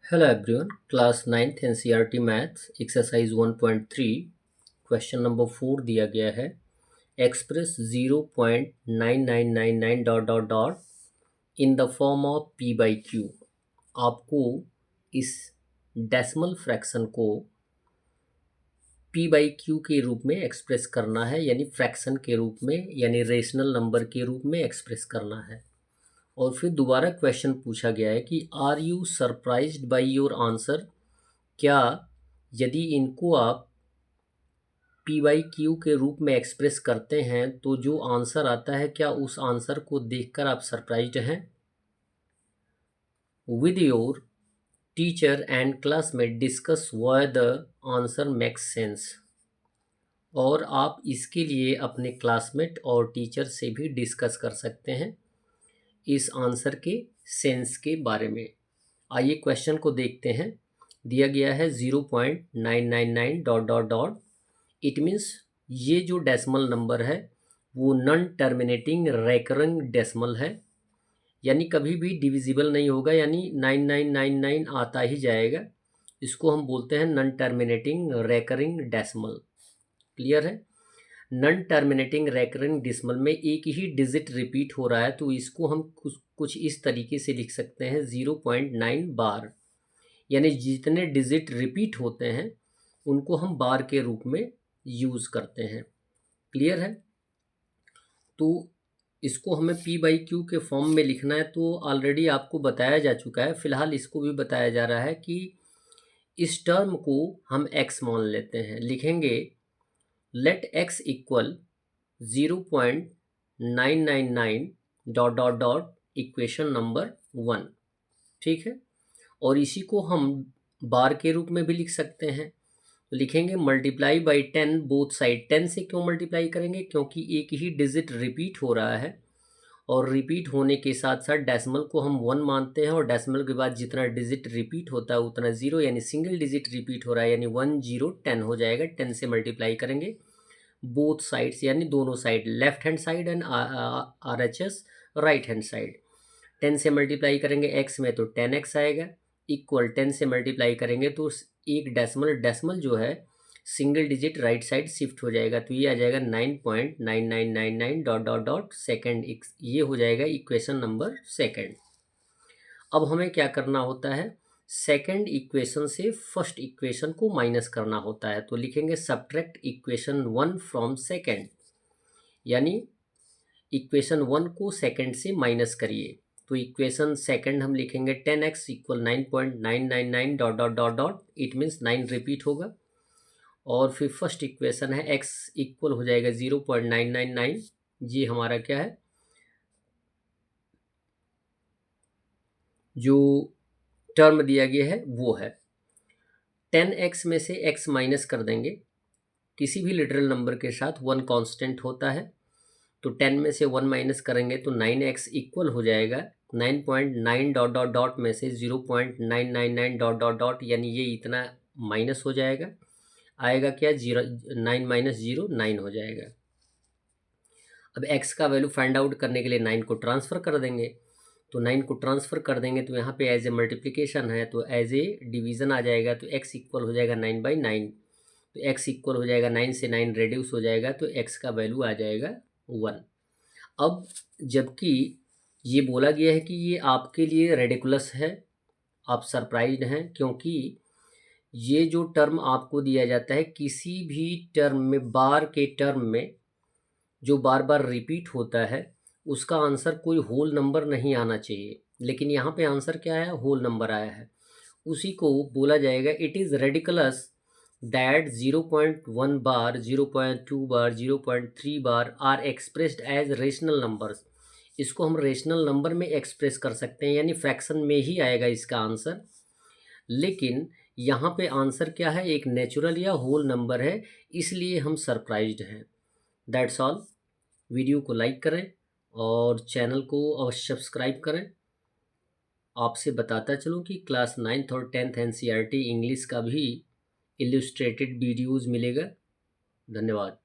Hello everyone, class 9th NCERT Maths exercise 1.3 question number 4 दिया गया है। Express 0.9999 dot dot dot in the form of p by Q. आपको इस decimal fraction को p by Q के रूप में एक्सप्रेस करना है, यानी फ्रैक्शन के रूप में, यानी रेशनल नंबर के रूप में एक्सप्रेस करना है। और फिर दोबारा क्वेश्चन पूछा गया है कि are you surprised by your answer. क्या यदि इनको आप पी बाई क्यू के रूप में एक्सप्रेस करते हैं तो जो आंसर आता है, क्या उस आंसर को देखकर आप सरप्राइज्ड हैं? With your teacher and classmate discuss why the answer makes sense. और आप इसके लिए अपने क्लासमेट और टीचर से भी डिस्कस कर सकते हैं इस आंसर के सेंस के बारे में। आइए क्वेश्चन को देखते हैं। दिया गया है 0.999 dot dot dot. It means ये जो डेसिमल नंबर है वो नॉन टर्मिनेटिंग रेकरिंग डेसिमल है, यानी कभी भी डिविजिबल नहीं होगा, यानी 9999 आता ही जाएगा। इसको हम बोलते हैं non terminating recurring decimal. Clear है? नॉन टर्मिनेटिंग रेकरिंग डेसिमल में एक ही डिजिट रिपीट हो रहा है, तो इसको हम कुछ इस तरीके से लिख सकते हैं 0.9 बार, यानी जितने डिजिट रिपीट होते हैं उनको हम बार के रूप में यूज़ करते हैं। क्लियर है? तो इसको हमें p बाई क्यू के फॉर्म में लिखना है, तो ऑलरेडी आपको बताया जा चुका है। फिलहाल इसको भी बताया जा रहा है कि इस टर्म को हम x मान लेते हैं। लिखेंगे let x equal 0.999 dot dot dot equation number 1। ठीक है? और इसी को हम बार के रूप में भी लिख सकते हैं। तो लिखेंगे मल्टीप्लाई बाई 10 बोथ साइड। 10 से क्यों मल्टीप्लाई करेंगे? क्योंकि एक ही डिजिट रिपीट हो रहा है, और रिपीट होने के साथ साथ डेसिमल को हम 1 मानते हैं, और डेसिमल के बाद जितना डिजिट रिपीट होता है उतना 0, यानी सिंगल डिजिट रिपीट हो रहा है, यानी 1 0 10 हो जाएगा। 10 से मल्टीप्लाई करेंगे बोथ साइड्स, यानी दोनों side, left hand side and RHS right hand side. 10 से मल्टीप्लाई करेंगे x में तो 10x आएगा, इक्वल 10 से मल्टीप्लाई करेंगे तो एक डेसिमल जो है single digit right side shift हो जाएगा, तो ये आ जाएगा 9.9999 डॉट डॉट डॉट सेकेंड। ये हो जाएगा इक्वेशन नंबर सेकेंड। अब हमें क्या करना होता है? सेकेंड इक्वेशन से फर्स्ट इक्वेशन को माइनस करना होता है। तो लिखेंगे सब्ट्रैक्ट इक्वेशन 1 फ्रॉम सेकेंड, यानी इक्वेशन 1 को सेकेंड से माइनस करिए। तो इक्वेशन सेकंड हम लिखेंगे 10x equal 9.999 dot dot dot dot. It means 9 repeat होगा। और फिर फर्स्ट इक्वेशन है x इक्वल हो जाएगा 0.999। ये हमारा क्या है, जो टर्म दिया गया है वो है। 10x में से x माइनस कर देंगे। किसी भी लिटरल नंबर के साथ 1 कांस्टेंट होता है, तो 10 में से 1 माइनस करेंगे तो 9x इक्वल हो जाएगा 9.9 डॉट डॉट डॉट में से 0.999 डॉट डॉट डॉट, यानी ये इतना माइनस हो जाएगा। आएगा क्या? 9 माइनस 0 9 हो जाएगा। अब x का वैल्यू फाइंड आउट करने के लिए 9 को ट्रांसफ़र कर देंगे। तो 9 को ट्रांसफ़र कर देंगे तो यहाँ पे एज ए मल्टीप्लिकेशन है, तो एज ए डिवीज़न आ जाएगा, तो x इक्वल हो जाएगा 9/9। तो x इक्वल हो जाएगा 9 से 9 रेड्यूस हो जाएगा, तो x का वैल्यू आ जाएगा 1। अब जबकि ये बोला गया है कि ये आपके लिए रेडिकुलस है, आप सरप्राइज्ड हैं, क्योंकि ये जो टर्म आपको दिया जाता है किसी भी टर्म में, बार के टर्म में जो बार बार रिपीट होता है, उसका आंसर कोई होल नंबर नहीं आना चाहिए। लेकिन यहाँ पे आंसर क्या है? होल नंबर आया है। उसी को बोला जाएगा it is ridiculous that 0.1 bar, 0.2 bar, 0.3 bar are expressed as rational numbers. इसको हम रेशनल नंबर में एक्सप्रेस कर सकते हैं, यानी फ्रैक्शन में ही आएगा इसका आंसर। लेकिन यहाँ पे आंसर क्या है? एक नेचुरल या होल नंबर है, इसलिए हम सरप्राइज्ड हैं। That's all. वीडियो को लाइक करें और चैनल को अवश्य सब्सक्राइब करें। आपसे बताता चलूँ कि क्लास 9th और 10th NCERT इंग्लिश का भी इल्युस्ट्रेटेड वीडियोज़ मिलेगा। धन्यवाद।